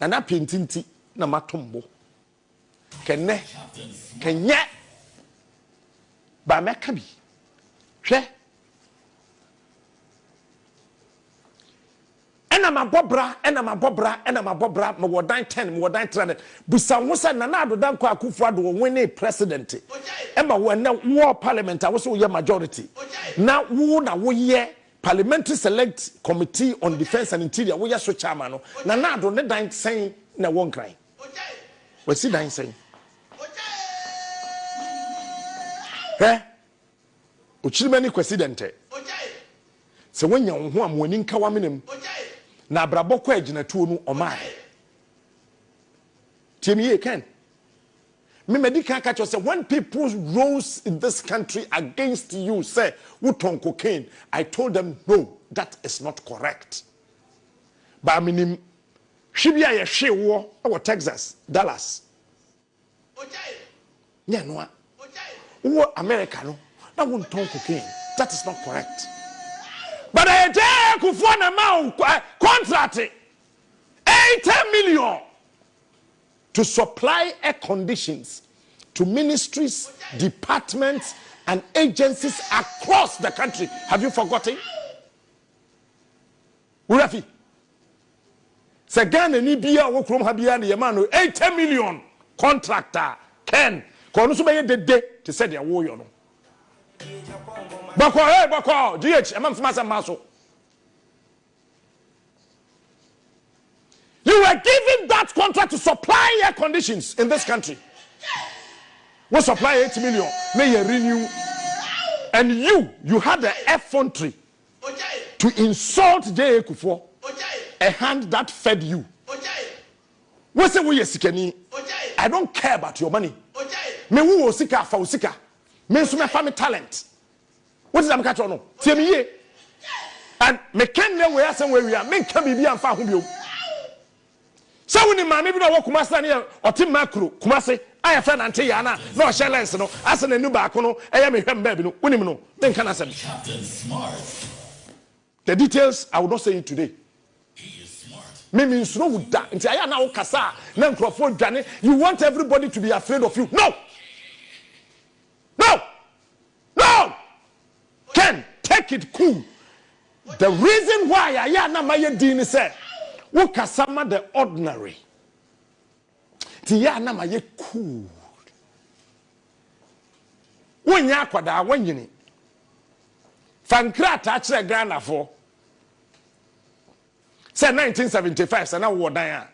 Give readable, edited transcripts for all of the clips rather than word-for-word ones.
na pintinti na matombo kenye ba meka bi hwe ena mabobra me wodan 10 me wodan 300 busa wo se na na adodan kwa Kuffour ado wo ne president e ma wo na wo parliament a wo so ye majority na wo ye parliamentary select committee on defense and interior wo ye so chairman no na ado ne dan sen na won kran we si dan sen o chirimani president se wonya wo ho amoni nka wa menem na braboko aginatuo no omae tiemiye ken me medical catch say when people rose in this country against you say wuton cocaine, I told them no, that is not correct. Ba minim hwibia ye hwewo e Texas, Dallas. Yeah, no. Wo America no, na wuton cocaine, that is not correct. But I Kuffour na ma contract 80 million to supply air conditions to ministries, departments, and agencies across the country. Have you forgotten? Urafi. Segane ni biya wo krom ha biya ne yema 80 million contractor Ken. Kono so be de to say dia wo yo no. Bako GH emam smasa maso. You were given that contract to supply air conditions in this country. We supply 8 million. May you renew. And you had the effrontery to insult J.A. Kuffour, a hand that fed you. We say we sikeni. I don't care about your money. Me who osika fa osika. Me so me family talent. What is am catch no? Tie me ye. And me ken ne we asem we are. Me kan bibi amfa ho bio. So when the man maybe no work Kumasi na or team macro Kumasi I have friend ante ya na no share lens no ase na nu ba ko no e ya me hwem ba bi no wonim no den kana sem Smart. The details I will not say it today. He is smart. Me means no would da nti aya na wo kasa na microphone dwane you want everybody to be afraid of you. No. Ken, take it cool. The reason why aya na maye din say wo kasama the ordinary ti ya na maye cool wonya akwada wanyini fankrata akire Ghana for say 1975 say na wo dan a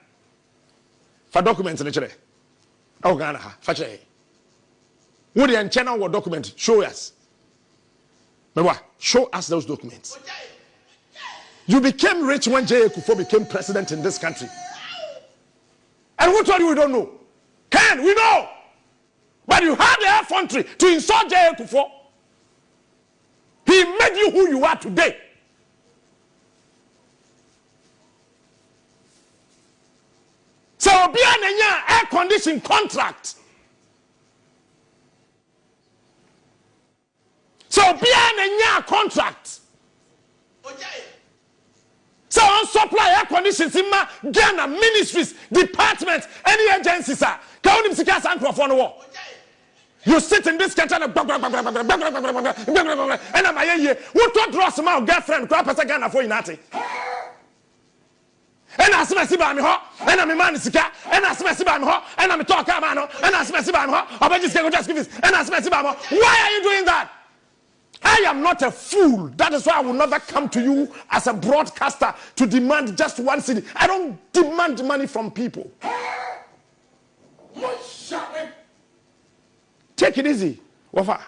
fa document ne kire o Ghana ha fa kire wo de enche na wo document show us show us those documents. You became rich when J.A. Kuffour became president in this country. And who told you we don't know? Ken, we know. But you had the effrontery to insult J.A. Kuffour. He made you who you are today. So be an air conditioning contract. So be an contract. So on supply air conditions in my Ghana ministries, departments, any agencies are. You sit in this country and I'm here. Who taught Ross my girlfriend? Ghana for Inati. And I see by me, and I'm a man, and I see by me, and I'm a talker, man, and I see by me, I just give this, and I see by me. Why are you doing that? I am not a fool. That is why I will never come to you as a broadcaster to demand just one city. I don't demand money from people. Take it easy. Wafa.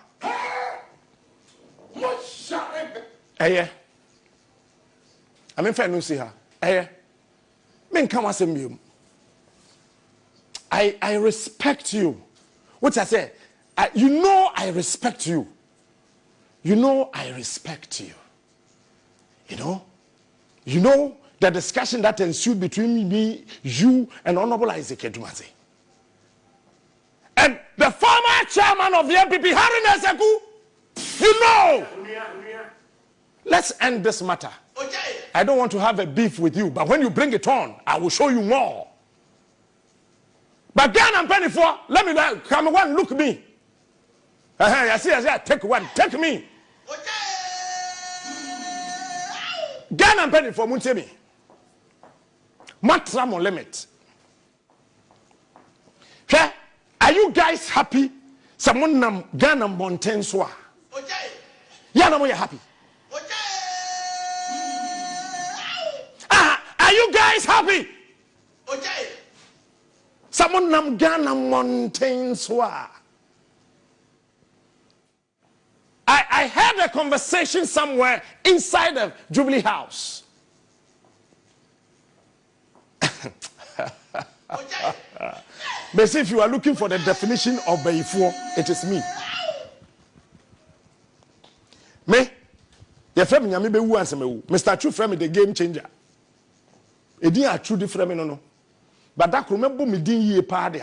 Hey, I mean, fair no see her. Hey, men come as a I respect you. What I say, you know, I respect you. You know I respect you. You know the discussion that ensued between me, you, and Honorable Isaac Edumaze. And the former chairman of the MPP, Harry Neseku, you know. Let's end this matter. I don't want to have a beef with you, but when you bring it on, I will show you more. But Ghana penny for, let me come one, look me. I see, take one, take me. Ghana penny for Muntemi. Matram limit. Okay, are you guys happy? Someone nam Ghana mountain swa. Yeah, no, you're happy. Are you guys happy? Someone nam Ghana mountain swa. I had a conversation somewhere inside the Jubilee House. But if you are looking for the definition of Beifuo, it is me. Me, the friend me be who answer me. Mr. True friend me the game changer. It didn't true different no. But that remember me didn't ye pa de